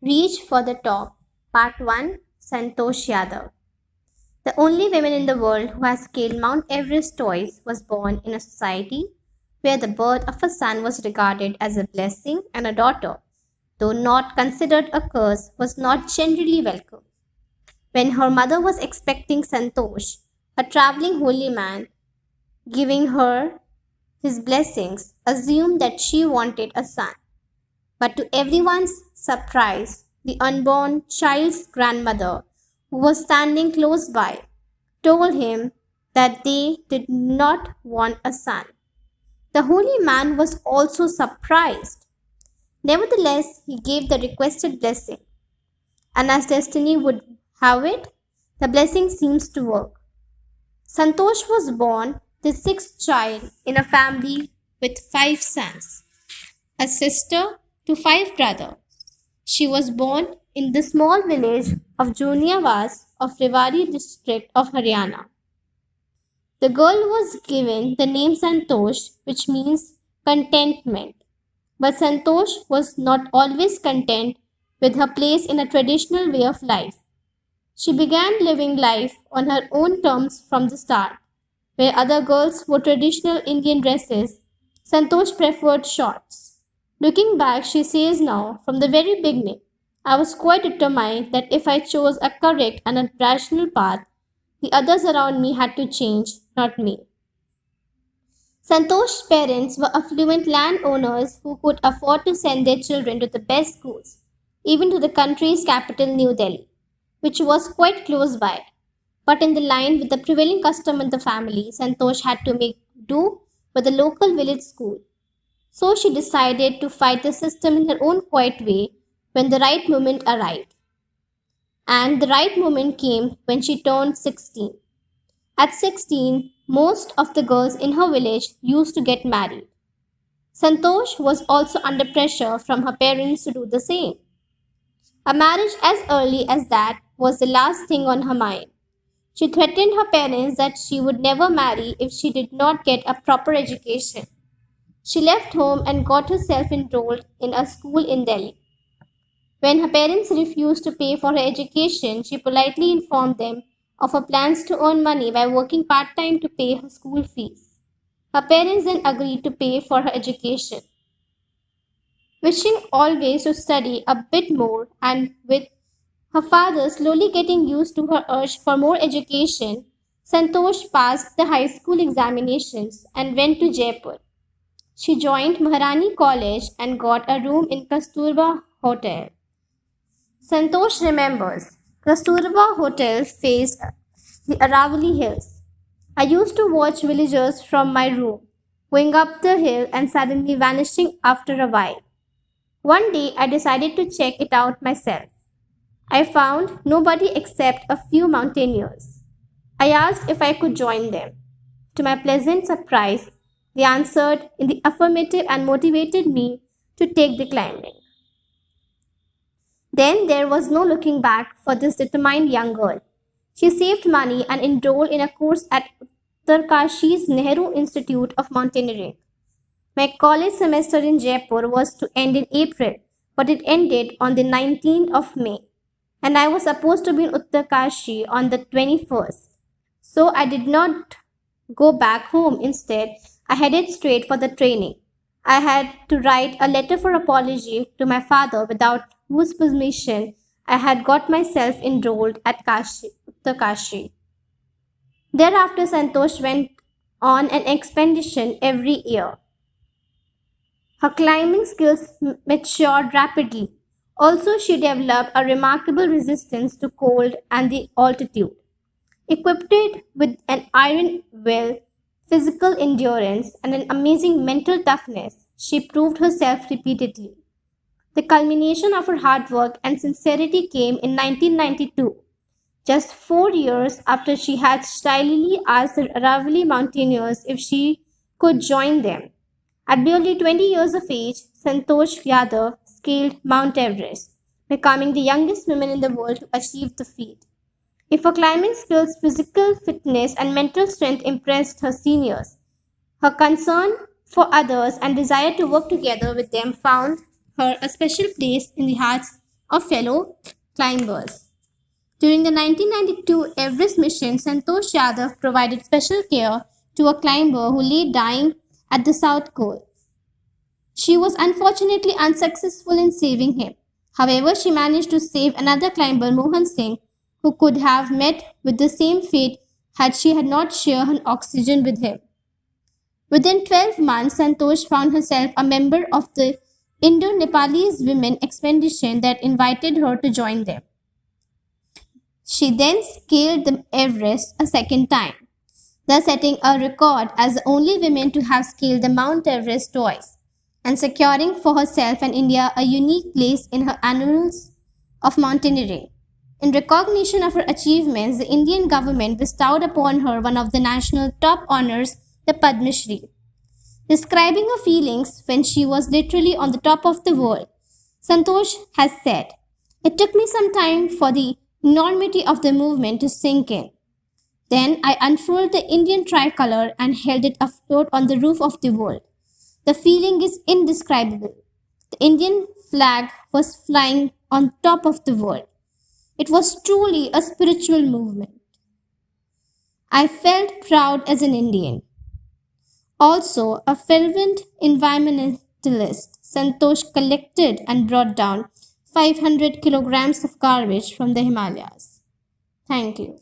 Reach for the Top, Part 1, Santosh Yadav. The only woman in the world who has scaled Mount Everest twice was born in a society where the birth of a son was regarded as a blessing and a daughter, though not considered a curse, was not generally welcome. When her mother was expecting Santosh, a traveling holy man, giving her his blessings, assumed that she wanted a son. But to everyone's surprise, the unborn child's grandmother, who was standing close by, told him that they did not want a son. The holy man was also surprised. Nevertheless, he gave the requested blessing, and as destiny would have it, the blessing seems to work. Santosh was born the sixth child in a family with 5 sons, a sister to 5 brothers. She was born in the small village of Juniavas of Rewari district of Haryana. The girl was given the name Santosh, which means contentment. But Santosh was not always content with her place in a traditional way of life. She began living life on her own terms from the start. Where other girls wore traditional Indian dresses, Santosh preferred shorts. Looking back, she says now, from the very beginning, I was quite determined that if I chose a correct and a rational path, the others around me had to change, not me. Santosh's parents were affluent landowners who could afford to send their children to the best schools, even to the country's capital, New Delhi, which was quite close by. But in the line with the prevailing custom in the family, Santosh had to make do with the local village school. So she decided to fight the system in her own quiet way when the right moment arrived. And the right moment came when she turned 16. At 16, most of the girls in her village used to get married. Santosh was also under pressure from her parents to do the same. A marriage as early as that was the last thing on her mind. She threatened her parents that she would never marry if she did not get a proper education. She left home and got herself enrolled in a school in Delhi. When her parents refused to pay for her education, she politely informed them of her plans to earn money by working part-time to pay her school fees. Her parents then agreed to pay for her education. Wishing always to study a bit more and with her father slowly getting used to her urge for more education, Santosh passed the high school examinations and went to Jaipur. She joined Maharani College and got a room in Kasturba Hotel. Santosh remembers, Kasturba Hotel faced the Aravali Hills. I used to watch villagers from my room, going up the hill and suddenly vanishing after a while. One day I decided to check it out myself. I found nobody except a few mountaineers. I asked if I could join them. To my pleasant surprise, they answered in the affirmative and motivated me to take the climbing. Then there was no looking back for this determined young girl. She saved money and enrolled in a course at Uttarkashi's Nehru Institute of Mountaineering. My college semester in Jaipur was to end in April, but it ended on the 19th of May, and I was supposed to be in Uttarkashi on the 21st. So I did not go back home. Instead, I headed straight for the training. I had to write a letter for apology to my father without whose permission I had got myself enrolled at Uttarkashi. Thereafter, Santosh went on an expedition every year. Her climbing skills matured rapidly. Also, she developed a remarkable resistance to cold and the altitude. Equipped with an iron will, physical endurance, and an amazing mental toughness, she proved herself repeatedly. The culmination of her hard work and sincerity came in 1992, just 4 years after she had stylily asked the Aravali mountaineers if she could join them. At barely 20 years of age, Santosh Yadav scaled Mount Everest, becoming the youngest woman in the world to achieve the feat. If her climbing skills, physical fitness, and mental strength impressed her seniors, her concern for others and desire to work together with them found her a special place in the hearts of fellow climbers. During the 1992 Everest mission, Santosh Yadav provided special care to a climber who lay dying at the South Pole. She was unfortunately unsuccessful in saving him. However, she managed to save another climber, Mohan Singh, who could have met with the same fate had she had not shared her oxygen with him. Within 12 months, Santosh found herself a member of the Indo-Nepalese women expedition that invited her to join them. She then scaled the Everest a second time, thus setting a record as the only woman to have scaled the Mount Everest twice, and securing for herself and India a unique place in her annals of mountaineering. In recognition of her achievements, the Indian government bestowed upon her one of the national top honors, the Padma Shri. Describing her feelings when she was literally on the top of the world, Santosh has said, "It took me some time for the enormity of the movement to sink in. Then I unfurled the Indian tricolor and held it afloat on the roof of the world. The feeling is indescribable. The Indian flag was flying on top of the world. It was truly a spiritual movement. I felt proud as an Indian." Also, a fervent environmentalist, Santosh collected and brought down 500 kilograms of garbage from the Himalayas. Thank you.